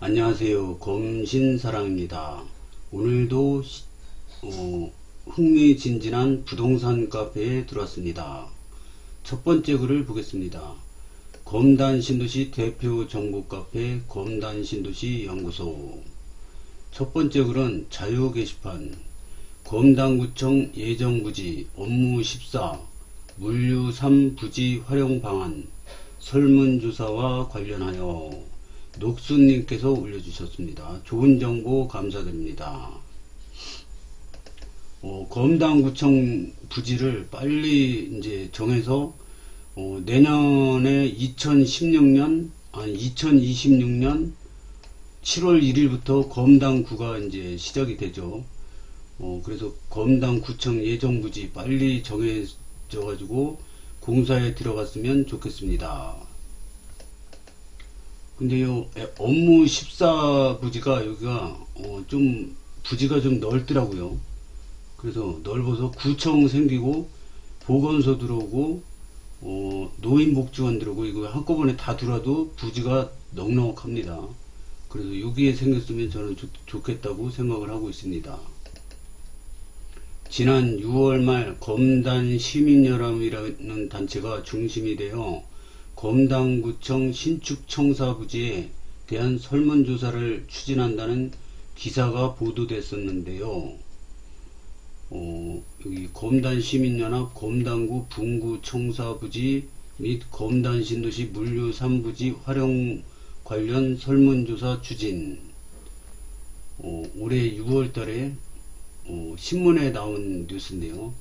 안녕하세요. 검신사랑입니다. 오늘도 흥미진진한 부동산 카페에 들어왔습니다. 첫 번째 글을 보겠습니다. 검단신도시 대표 정보 카페 검단신도시 연구소. 첫 번째 글은 자유 게시판. 검단구청 예정부지 업무 14 물류 3 부지 활용 방안 설문조사와 관련하여 녹수님께서 올려주셨습니다. 좋은 정보 감사드립니다. 검단구청 부지를 빨리 이제 정해서 내년에 2026년 7월 1일부터 검단구가 이제 시작이 되죠. 그래서 검단구청 예정부지 빨리 정해져 가지고 공사에 들어갔으면 좋겠습니다. 근데요, 업무 14 부지가 여기가 좀 부지가 좀 넓더라고요. 그래서 넓어서 구청 생기고 보건소 들어오고 노인복지관 들어오고 이거 한꺼번에 다 들어와도 부지가 넉넉합니다. 그래서 여기에 생겼으면 저는 좋겠다고 생각을 하고 있습니다. 지난 6월 말 검단시민연합이라는 단체가 중심이 되어 검단구청 신축청사부지에 대한 설문조사를 추진한다는 기사가 보도됐었는데요. 여기 검단시민연합 검단구 분구청사부지 및 검단신도시 물류 3부지 활용 관련 설문조사 추진. 올해 6월달에 신문에 나온 뉴스인데요.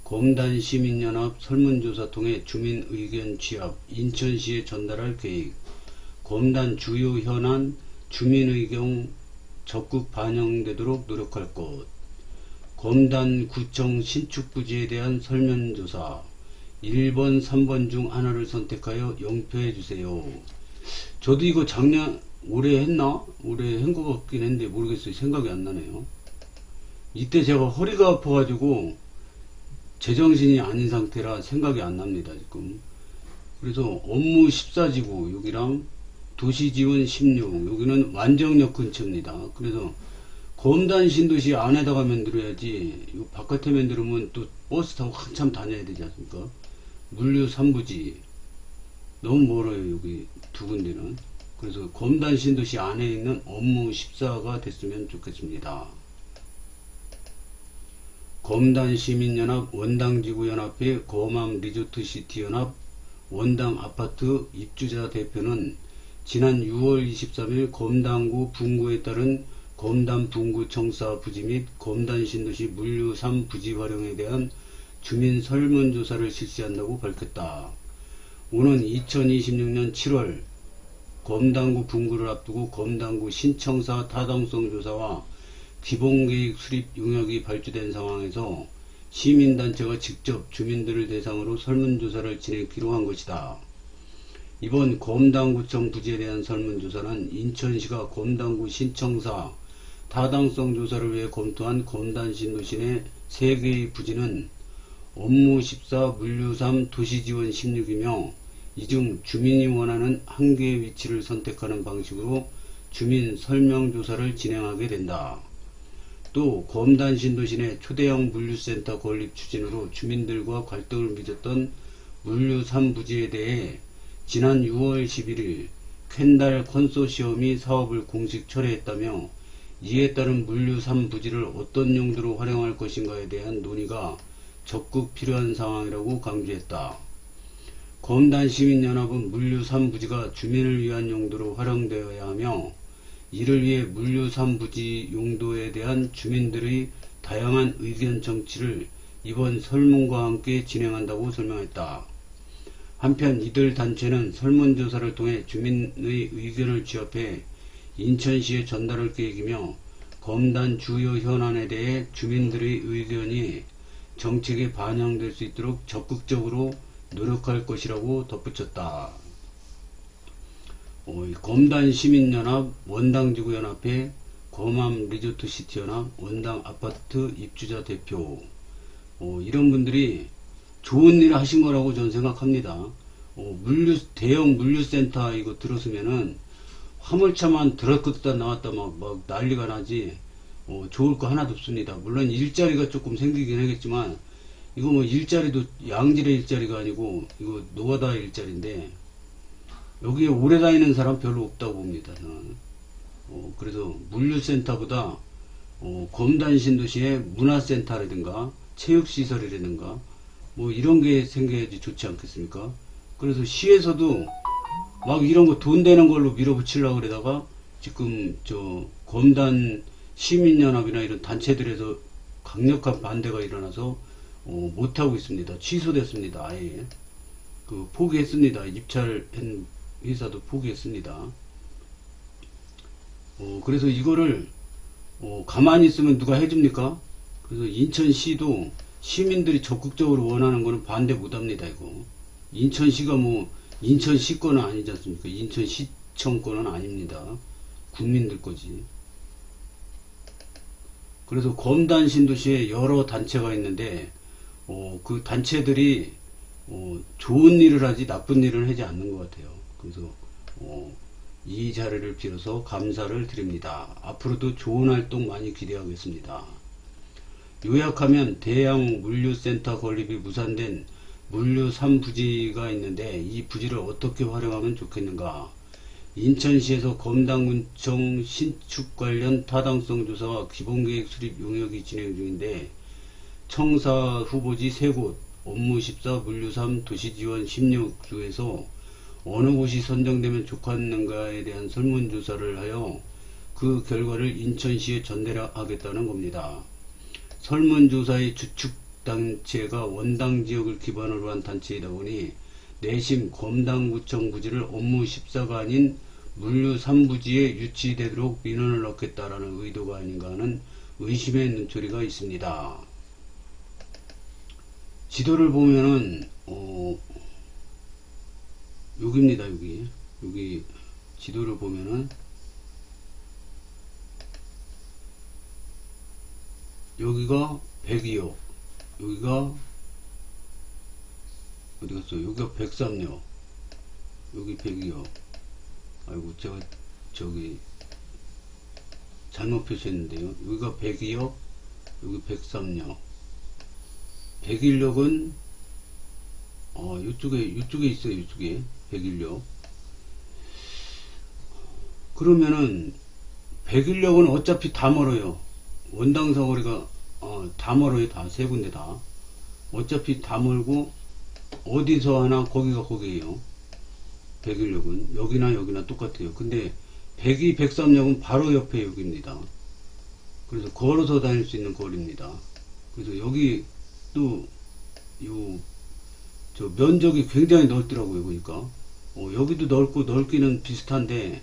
검단시민연합 설문조사 통해 주민 의견 취합, 인천시에 전달할 계획, 검단 주요 현안, 주민 의견 적극 반영되도록 노력할 것, 검단구청 신축부지에 대한 설문조사, 1번, 3번 중 하나를 선택하여 영표해 주세요. 저도 이거 올해 했나? 올해 한 것 같긴 했는데 모르겠어요. 생각이 안 나네요. 이때 제가 허리가 아파가지고 제정신이 아닌 상태라 생각이 안 납니다, 지금. 그래서 업무 14지구, 여기랑 도시지원 16, 여기는 완정역 근처입니다. 그래서 검단 신도시 안에다가 만들어야지, 요 바깥에 만들면 또 버스 타고 한참 다녀야 되지 않습니까? 물류 3부지. 너무 멀어요, 여기 두 군데는. 그래서 검단 신도시 안에 있는 업무 14가 됐으면 좋겠습니다. 검단시민연합 원당지구연합회 검암리조트시티연합 원당아파트 입주자 대표는 지난 6월 23일 검단구 분구에 따른 검단분구청사 부지 및 검단신도시 물류 3 부지 활용에 대한 주민 설문조사를 실시한다고 밝혔다. 오는 2026년 7월 검단구 분구를 앞두고 검단구 신청사 타당성 조사와 기본계획 수립 용역이 발주된 상황에서 시민단체가 직접 주민들을 대상으로 설문조사를 진행키로 한 것이다. 이번 검단구청 부지에 대한 설문조사는 인천시가 검단구 신청사 타당성 조사를 위해 검토한 검단신도시 내 3개의 부지는 업무 14, 물류 3, 도시지원 16이며 이 중 주민이 원하는 한 개의 위치를 선택하는 방식으로 주민 설명조사를 진행하게 된다. 또 검단신도시 내 초대형 물류센터 건립 추진으로 주민들과 갈등을 빚었던 물류 3부지에 대해 지난 6월 11일 캔달 컨소시엄이 사업을 공식 철회했다며 이에 따른 물류 3부지를 어떤 용도로 활용할 것인가에 대한 논의가 적극 필요한 상황이라고 강조했다. 검단시민연합은 물류 3부지가 주민을 위한 용도로 활용되어야 하며 이를 위해 물류 3부지 용도에 대한 주민들의 다양한 의견 청취를 이번 설문과 함께 진행한다고 설명했다. 한편 이들 단체는 설문조사를 통해 주민의 의견을 취합해 인천시에 전달할 계획이며 검단 주요 현안에 대해 주민들의 의견이 정책에 반영될 수 있도록 적극적으로 노력할 것이라고 덧붙였다. 검단시민연합 원당지구연합회 검암리조트시티연합 원당아파트 입주자 대표 이런 분들이 좋은 일을 하신 거라고 저는 생각합니다. 대형 물류센터 이거 들었으면은 화물차만 들었다 나왔다 막 난리가 나지, 좋을 거 하나도 없습니다. 물론 일자리가 조금 생기긴 하겠지만, 이거 뭐 일자리도 양질의 일자리가 아니고, 이거 노가다 일자리인데, 여기에 오래 다니는 사람 별로 없다고 봅니다, 저는. 그래서 물류센터보다, 검단 신도시의 문화센터라든가, 체육시설이라든가, 뭐 이런 게 생겨야지 좋지 않겠습니까? 그래서 시에서도 막 이런 거 돈 되는 걸로 밀어붙이려고 그러다가 지금 저 검단 시민연합이나 이런 단체들에서 강력한 반대가 일어나서 못하고 있습니다. 취소됐습니다. 아예 포기했습니다. 입찰한 회사도 포기했습니다. 그래서 이거를 가만히 있으면 누가 해줍니까? 그래서 인천시도 시민들이 적극적으로 원하는 거는 반대 못합니다. 이거 인천시가 뭐 인천시 거는 아니지 않습니까? 인천시청 거는 아닙니다. 국민들 거지. 그래서 검단 신도시에 여러 단체가 있는데 그 단체들이 좋은 일을 하지 나쁜 일을 하지 않는 것 같아요. 그래서 이 자리를 빌어서 감사를 드립니다. 앞으로도 좋은 활동 많이 기대하겠습니다. 요약하면 대양 물류센터 건립이 무산된 물류 3부지가 있는데 이 부지를 어떻게 활용하면 좋겠는가? 인천시에서 검단군청 신축 관련 타당성 조사와 기본계획 수립 용역이 진행 중인데 청사 후보지 3곳, 업무 14, 물류 3, 도시지원 16주에서 어느 곳이 선정되면 좋겠는가에 대한 설문조사를 하여 그 결과를 인천시에 전달하겠다는 겁니다. 설문조사의 주축단체가 원당 지역을 기반으로 한 단체이다 보니 내심 검단구청 부지를 업무 14가 아닌 물류 3부지에 유치되도록 민원을 넣겠다라는 의도가 아닌가 하는 의심의 눈초리가 있습니다. 지도를 보면은 여기입니다. 여기 지도를 보면은 여기가 102역, 여기가 어디 갔어? 여기가 103역, 여기 102역. 아이고 제가 저기 잘못 표시했는데요. 여기가 102역, 여기 103역. 101역은 요쪽에 있어요. 이쪽에 101역. 그러면은 101역은 어차피 다 멀어요. 원당 사거리가 다 멀어요. 다 세 군데 다. 어차피 다 멀고 어디서 하나 거기가 거기에요. 101역은 여기나 똑같아요. 근데 102, 103역은 바로 옆에 여기입니다. 그래서 걸어서 다닐 수 있는 거리입니다. 그래서 여기 또 저 면적이 굉장히 넓더라고요. 보니까 여기도 넓고 넓기는 비슷한데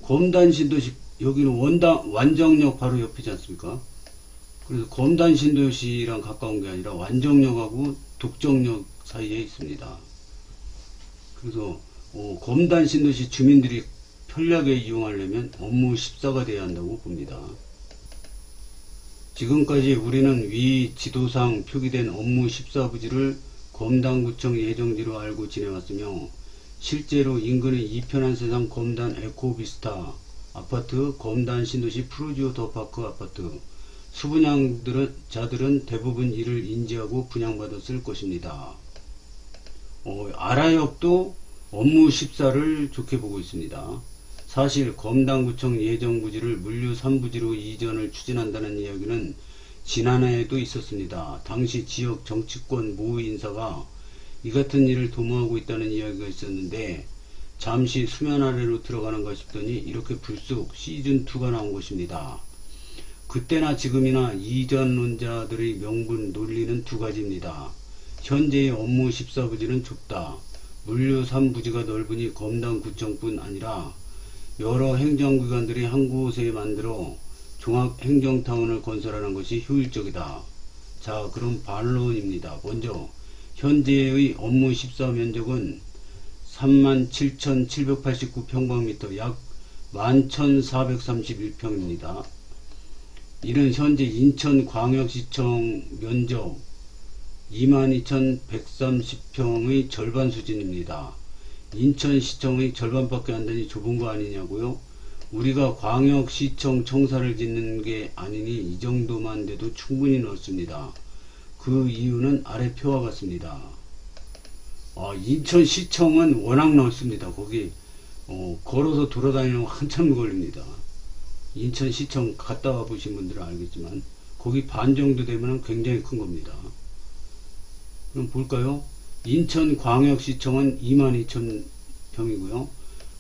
검단 신도시 여기는 완정역 바로 옆이지 않습니까? 그래서 검단 신도시랑 가까운 게 아니라 완정역하고 독정역 사이에 있습니다. 그래서 검단 신도시 주민들이 편리하게 이용하려면 업무 14가 돼야 한다고 봅니다. 지금까지 우리는 위 지도상 표기된 업무 14부지를 검단구청 예정지로 알고 지내왔으며 실제로 인근의 이편한 세상 검단 에코비스타 아파트, 검단 신도시 프루지오 더파크 아파트 수분양자들은 대부분 이를 인지하고 분양받았을 것입니다. 아라역도 업무 14를 좋게 보고 있습니다. 사실 검단구청 예정부지를 물류 3부지로 이전을 추진한다는 이야기는 지난해에도 있었습니다. 당시 지역 정치권 모의 인사가 이 같은 일을 도모하고 있다는 이야기가 있었는데 잠시 수면 아래로 들어가는가 싶더니 이렇게 불쑥 시즌2가 나온 것입니다. 그때나 지금이나 이전론자들의 명분 논리는 두 가지입니다. 현재의 업무 14부지는 좁다. 물류 3부지가 넓으니 검단구청뿐 아니라 여러 행정기관들이 한 곳에 만들어 종합행정타운을 건설하는 것이 효율적이다. 자, 그럼 반론입니다. 먼저 현재의 업무 14 면적은 37,789평방미터 약 11,431평입니다. 이는 현재 인천광역시청 면적 22,130평의 절반 수준입니다. 인천시청의 절반밖에 안 되니 좁은 거 아니냐고요? 우리가 광역시청 청사를 짓는 게 아니니 이 정도만 돼도 충분히 넓습니다. 그 이유는 아래 표와 같습니다. 인천시청은 워낙 넓습니다. 거기 걸어서 돌아다니면 한참 걸립니다. 인천시청 갔다 와 보신 분들은 알겠지만 거기 반 정도 되면 굉장히 큰 겁니다. 그럼 볼까요? 인천광역시청은 22,000평이고요.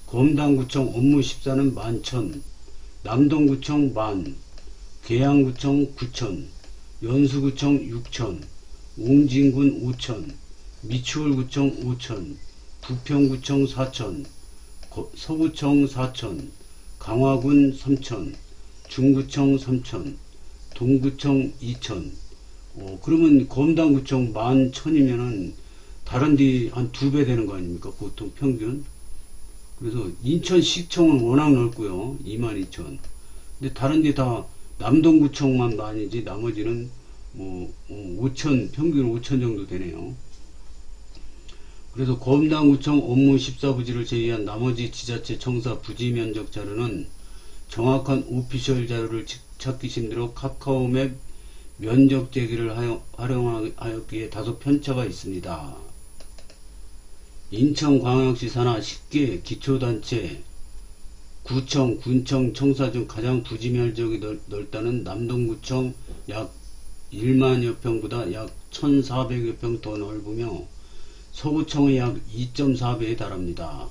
검단구청 업무 14는 11,000, 남동구청 10,000, 계양구청 9,000, 연수구청 6,000, 웅진군 5,000, 미추홀구청 5,000, 부평구청 4,000, 서구청 4,000, 강화군 3,000, 중구청 3,000, 동구청 2,000. 그러면 검단구청 11,000이면은 다른 데 한 2배 되는 거 아닙니까? 보통 평균. 그래서 인천시청은 워낙 넓고요. 22,000. 근데 다른 데 다 남동구청만 많이지 나머지는 5,000, 평균 5,000 정도 되네요. 그래서 검단구청 업무 14부지를 제외한 나머지 지자체 청사 부지 면적 자료는 정확한 오피셜 자료를 찾기 힘들어 카카오맵 면적 재기를 활용하였기에 다소 편차가 있습니다. 인천광역시 산하 10개 기초단체 구청, 군청, 청사 중 가장 부지 면적이 넓다는 남동구청 약 1만여 평보다 약 1,400여 평 더 넓으며 서구청의 약 2.4배에 달합니다.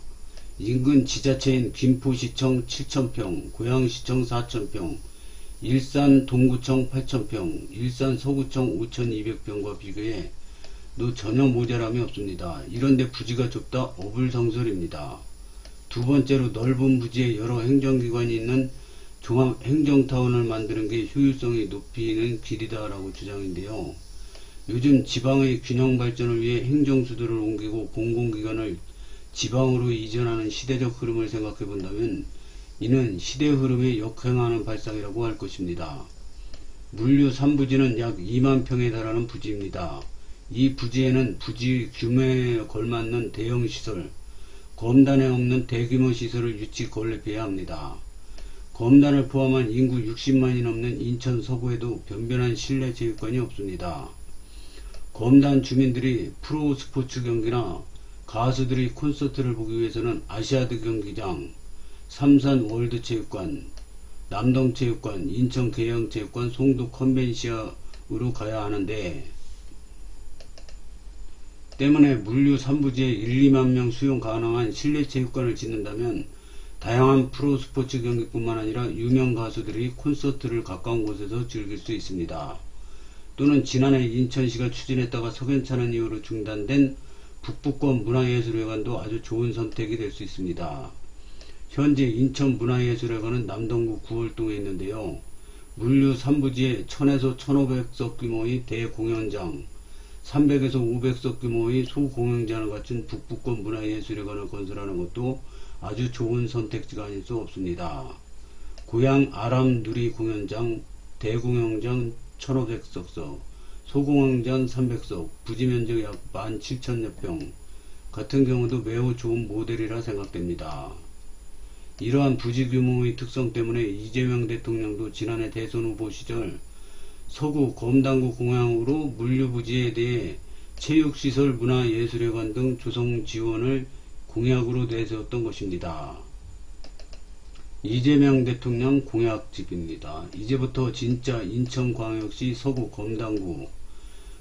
인근 지자체인 김포시청 7,000평, 고양시청 4,000평, 일산 동구청 8,000평, 일산 서구청 5,200평과 비교해 전혀 모자람이 없습니다. 이런데 부지가 좁다 어불성설입니다. 두 번째로 넓은 부지에 여러 행정기관이 있는 종합행정타운을 만드는 게 효율성이 높이는 길이다라고 주장인데요. 요즘 지방의 균형 발전을 위해 행정수도를 옮기고 공공기관을 지방으로 이전하는 시대적 흐름을 생각해 본다면 이는 시대 흐름에 역행하는 발상이라고 할 것입니다. 물류 3부지는 약 2만 평에 달하는 부지입니다. 이 부지에는 부지 규모에 걸맞는 대형 시설, 검단에 없는 대규모 시설을 유치 건립해야 합니다. 검단을 포함한 인구 60만이 넘는 인천 서구에도 변변한 실내 체육관이 없습니다. 검단 주민들이 프로 스포츠 경기나 가수들이 콘서트를 보기 위해서는 아시아드 경기장, 삼산 월드체육관, 남동체육관, 인천 계양체육관, 송도 컨벤시아으로 가야 하는데 때문에 물류 3부지에 1, 2만 명 수용 가능한 실내 체육관을 짓는다면 다양한 프로 스포츠 경기뿐만 아니라 유명 가수들이 콘서트를 가까운 곳에서 즐길 수 있습니다. 또는 지난해 인천시가 추진했다가 석연찮은 이유로 중단된 북부권 문화예술회관도 아주 좋은 선택이 될 수 있습니다. 현재 인천문화예술회관은 남동구 구월동에 있는데요. 물류 3부지에 1000에서 1500석 규모의 대공연장, 300에서 500석 규모의 소공연장을 갖춘 북부권 문화예술회관을 건설하는 것도 아주 좋은 선택지가 아닐 수 없습니다. 고양 아람 누리 공연장, 대공연장 1500석, 소공연장 300석, 부지 면적 약 17,000여 평 같은 경우도 매우 좋은 모델이라 생각됩니다. 이러한 부지 규모의 특성 때문에 이재명 대통령도 지난해 대선 후보 시절 서구 검단구 공항으로 물류부지에 대해 체육시설, 문화예술회관 등 조성 지원을 공약으로 내세웠던 것입니다. 이재명 대통령 공약집입니다. 이제부터 진짜 인천광역시 서구 검단구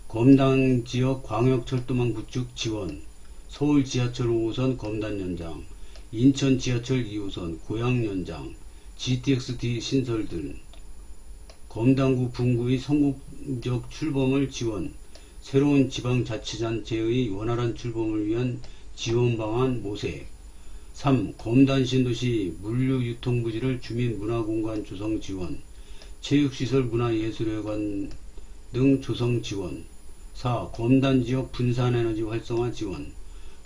검단지역 광역철도망 구축 지원, 서울 지하철 5호선 검단 연장, 인천 지하철 2호선 고양 연장, GTX-D 신설 등 검단구 분구의 성공적 출범을 지원, 새로운 지방자치단체의 원활한 출범을 위한 지원 방안 모색. 3. 검단 신도시 물류유통부지를 주민문화공간 조성 지원, 체육시설 문화예술회관 등 조성 지원. 4. 검단 지역 분산에너지 활성화 지원,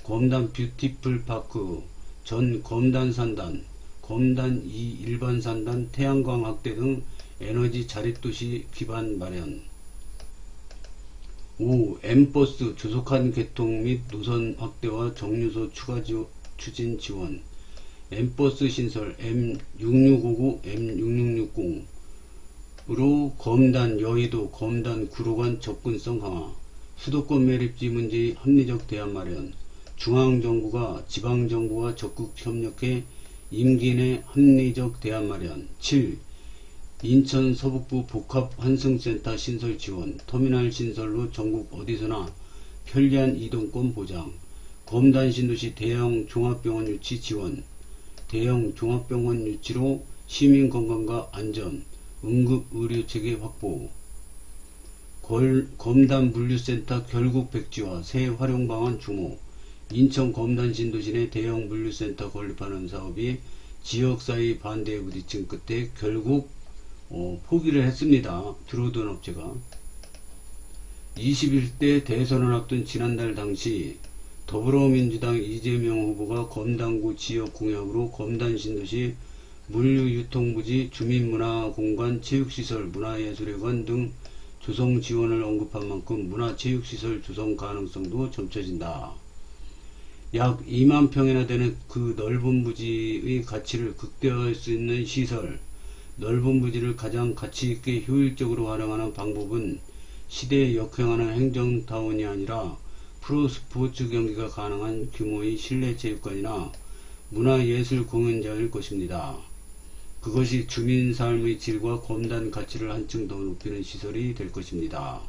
검단 뷰티풀 파크, 전 검단 산단, 검단 2 일반 산단 태양광 확대 등 에너지 자립도시 기반 마련. 5. M버스 조속한 개통 및 노선 확대와 정류소 추가 추진 지원. 엠버스 신설 M6659, M6660으로 검단 여의도, 검단 구로 간 접근성 강화. 수도권 매립지 문제의 합리적 대안 마련. 중앙정부가 지방정부와 적극 협력해 임기 내 합리적 대안 마련. 7. 인천 서북부 복합 환승센터 신설 지원. 터미널 신설로 전국 어디서나 편리한 이동권 보장. 검단 신도시 대형 종합병원 유치 지원. 대형 종합병원 유치로 시민 건강과 안전, 응급 의료체계 확보. 검단 물류센터 결국 백지화, 새 활용 방안 주목. 인천 검단 신도시 내 대형 물류센터 건립하는 사업이 지역사회 반대에 부딪힌 끝에 결국 포기를 했습니다. 들어오던 업체가. 21대 대선을 앞둔 지난달 당시 더불어민주당 이재명 후보가 검단구 지역 공약으로 검단 신도시 물류유통부지 주민문화공간 체육시설 문화예술회관 등 조성 지원을 언급한 만큼 문화체육시설 조성 가능성도 점쳐진다. 약 2만 평이나 되는 그 넓은 부지의 가치를 극대화할 수 있는 시설, 넓은 부지를 가장 가치있게 효율적으로 활용하는 방법은 시대에 역행하는 행정타운이 아니라 프로스포츠 경기가 가능한 규모의 실내체육관이나 문화예술 공연장일 것입니다. 그것이 주민 삶의 질과 검단 가치를 한층 더 높이는 시설이 될 것입니다.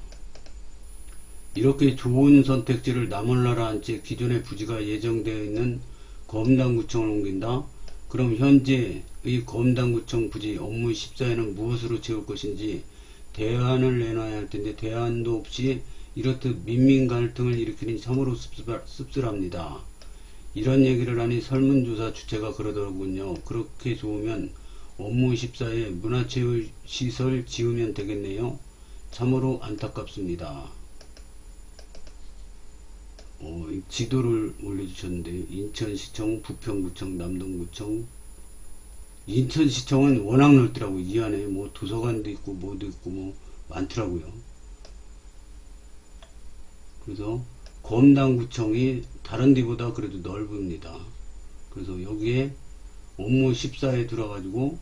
이렇게 좋은 선택지를 나몰라라 한 채 기존의 부지가 예정되어 있는 검단구청을 옮긴다? 그럼 현재의 검단구청 부지 업무 14에는 무엇으로 채울 것인지 대안을 내놔야 할 텐데 대안도 없이 이렇듯 민민 갈등을 일으키니 참으로 씁쓸합니다. 이런 얘기를 하니 설문조사 주체가 그러더군요. 그렇게 좋으면 업무 14에 문화체육시설 지으면 되겠네요. 참으로 안타깝습니다. 지도를 올려주셨는데 인천시청, 부평구청, 남동구청. 인천시청은 워낙 넓더라고요. 이 안에 뭐 도서관도 있고 뭐도 있고 뭐 많더라고요. 그래서 검단구청이 다른 데보다 그래도 넓습니다. 그래서 여기에 업무 14에 들어가지고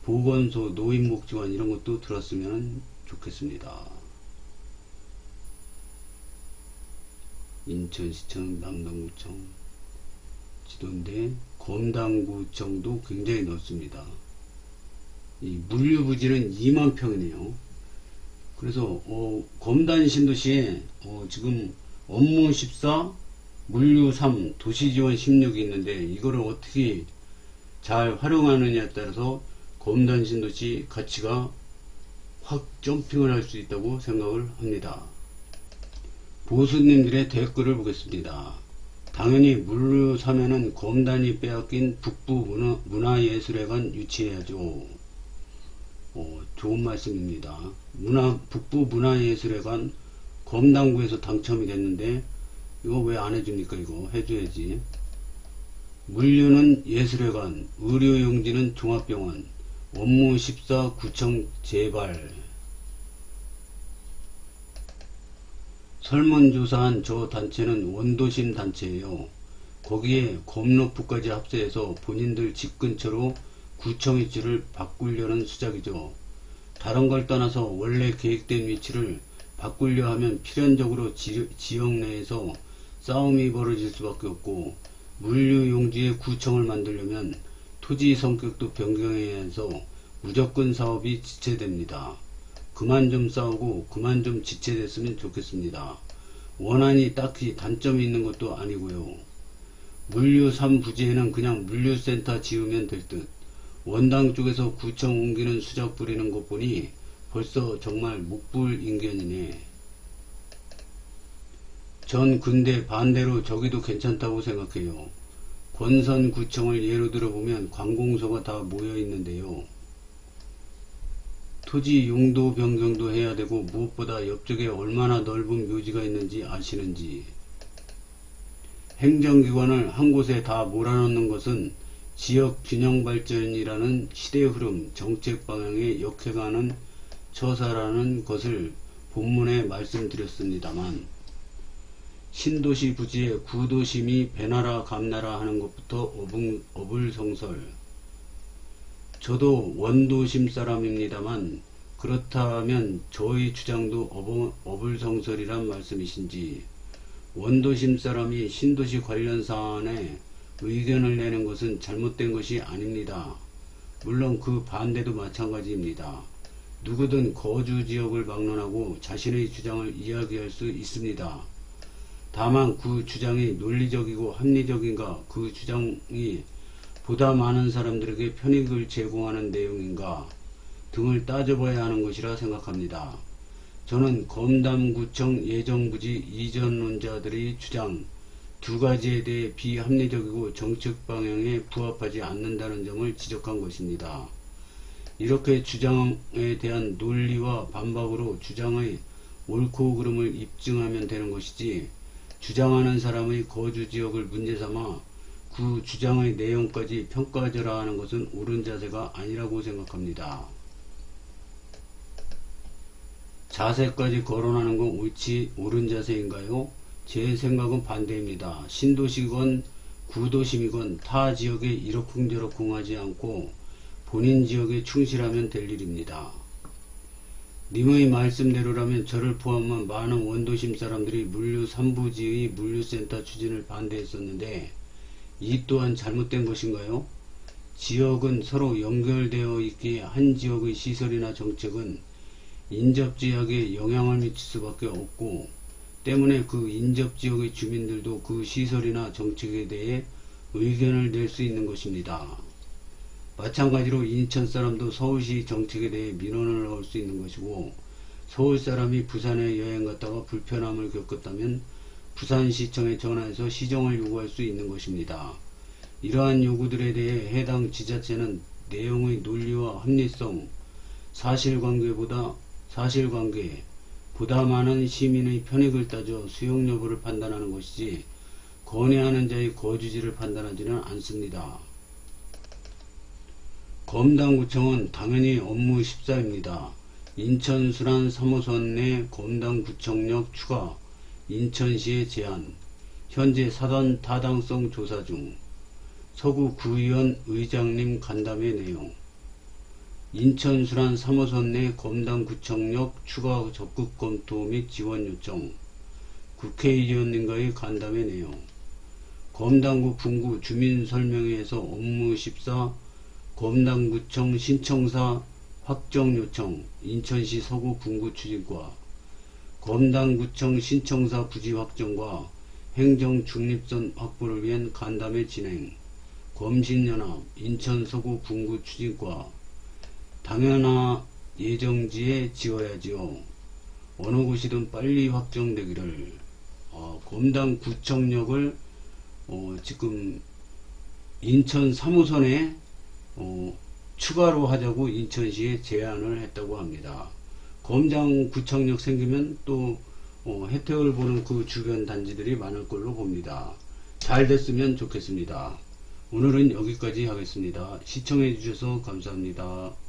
보건소, 노인복지관 이런 것도 들었으면 좋겠습니다. 인천시청, 남동구청 지도인데 검단구청도 굉장히 넓습니다. 이 물류부지는 2만 평이네요. 그래서 검단 신도시에 지금 업무 14, 물류 3, 도시지원 16이 있는데 이거를 어떻게 잘 활용하느냐에 따라서 검단 신도시 가치가 확 점핑을 할 수 있다고 생각을 합니다. 보수님들의 댓글을 보겠습니다. 당연히 물류 3에는 검단이 빼앗긴 북부 문화예술회관 유치해야죠. 좋은 말씀입니다. 북부 문화예술회관 검단구에서 당첨이 됐는데 이거 왜 안 해줍니까? 이거 해줘야지. 물류는 예술회관, 의료용지는 종합병원, 업무 14 구청 제발. 설문조사한 저 단체는 원도심 단체예요. 거기에 검로프까지 합세해서 본인들 집 근처로 구청 위치를 바꾸려는 수작이죠. 다른 걸 떠나서 원래 계획된 위치를 바꾸려 하면 필연적으로 지역 내에서 싸움이 벌어질 수밖에 없고 물류용지의 구청을 만들려면 토지 성격도 변경해야 해서 무조건 사업이 지체됩니다. 그만 좀 싸우고 그만 좀 지체됐으면 좋겠습니다. 원안이 딱히 단점이 있는 것도 아니고요. 물류 3 부지에는 그냥 물류센터 지으면 될 듯. 원당 쪽에서 구청 옮기는 수작 부리는 것 보니 벌써 정말 목불인견이네. 전 근데 반대로 저기도 괜찮다고 생각해요. 권선구청을 예로 들어보면 관공서가 다 모여 있는데요. 토지 용도 변경도 해야 되고 무엇보다 옆쪽에 얼마나 넓은 묘지가 있는지 아시는지. 행정기관을 한 곳에 다 몰아넣는 것은 지역 균형 발전이라는 시대 흐름, 정책 방향에 역행하는 처사라는 것을 본문에 말씀드렸습니다만 신도시 부지에 구도심이 배나라 감나라 하는 것부터 어불성설. 저도 원도심 사람입니다만 그렇다면 저의 주장도 어불성설이란 말씀이신지, 원도심 사람이 신도시 관련 사안에 의견을 내는 것은 잘못된 것이 아닙니다. 물론 그 반대도 마찬가지입니다. 누구든 거주 지역을 막론하고 자신의 주장을 이야기할 수 있습니다. 다만 그 주장이 논리적이고 합리적인가, 그 주장이 보다 많은 사람들에게 편익을 제공하는 내용인가 등을 따져봐야 하는 것이라 생각합니다. 저는 검담구청 예정부지 이전론자들의 주장 두 가지에 대해 비합리적이고 정책 방향에 부합하지 않는다는 점을 지적한 것입니다. 이렇게 주장에 대한 논리와 반박으로 주장의 옳고 그름을 입증하면 되는 것이지, 주장하는 사람의 거주지역을 문제삼아 그 주장의 내용까지 평가절하하는 것은 옳은 자세가 아니라고 생각합니다. 자세까지 거론하는 건 옳은 자세인가요? 제 생각은 반대입니다. 신도시건 구도심이건 타 지역에 이러쿵저러쿵 하지 않고 본인 지역에 충실하면 될 일입니다. 님의 말씀대로라면 저를 포함한 많은 원도심 사람들이 물류 3부지의 물류센터 추진을 반대했었는데 이 또한 잘못된 것인가요? 지역은 서로 연결되어 있기에 한 지역의 시설이나 정책은 인접지역에 영향을 미칠 수밖에 없고, 때문에 그 인접지역의 주민들도 그 시설이나 정책에 대해 의견을 낼 수 있는 것입니다. 마찬가지로 인천 사람도 서울시 정책에 대해 민원을 넣을 수 있는 것이고, 서울 사람이 부산에 여행 갔다가 불편함을 겪었다면 부산시청에 전화해서 시정을 요구할 수 있는 것입니다. 이러한 요구들에 대해 해당 지자체는 내용의 논리와 합리성, 사실관계 보다 많은 시민의 편익을 따져 수용 여부를 판단하는 것이지 건의하는 자의 거주지를 판단하지는 않습니다. 검담구청은 당연히 업무 14입니다. 인천 수란 3호선 내 검담구청역 추가, 인천시의 제안, 현재 사전 타당성 조사 중, 서구 구의원 의장님 간담회 내용, 인천 수란 3호선 내 검담구청역 추가 적극 검토 및 지원 요청, 국회의원님과의 간담회 내용, 검담구 분구 주민설명회에서 업무 14, 검담구청 신청사 확정 요청, 인천시 서구 분구 추진과, 검담구청 신청사 부지 확정과 행정 중립선 확보를 위한 간담회 진행, 검신연합 인천 서구 분구 추진과, 당연하 예정지에 지어야지요. 어느 곳이든 빨리 확정되기를. 검담구청역을 지금 인천 3호선에 추가로 하자고 인천시에 제안을 했다고 합니다. 검담구청역 생기면 또 혜택을 보는 그 주변 단지들이 많을 걸로 봅니다. 잘 됐으면 좋겠습니다. 오늘은 여기까지 하겠습니다. 시청해 주셔서 감사합니다.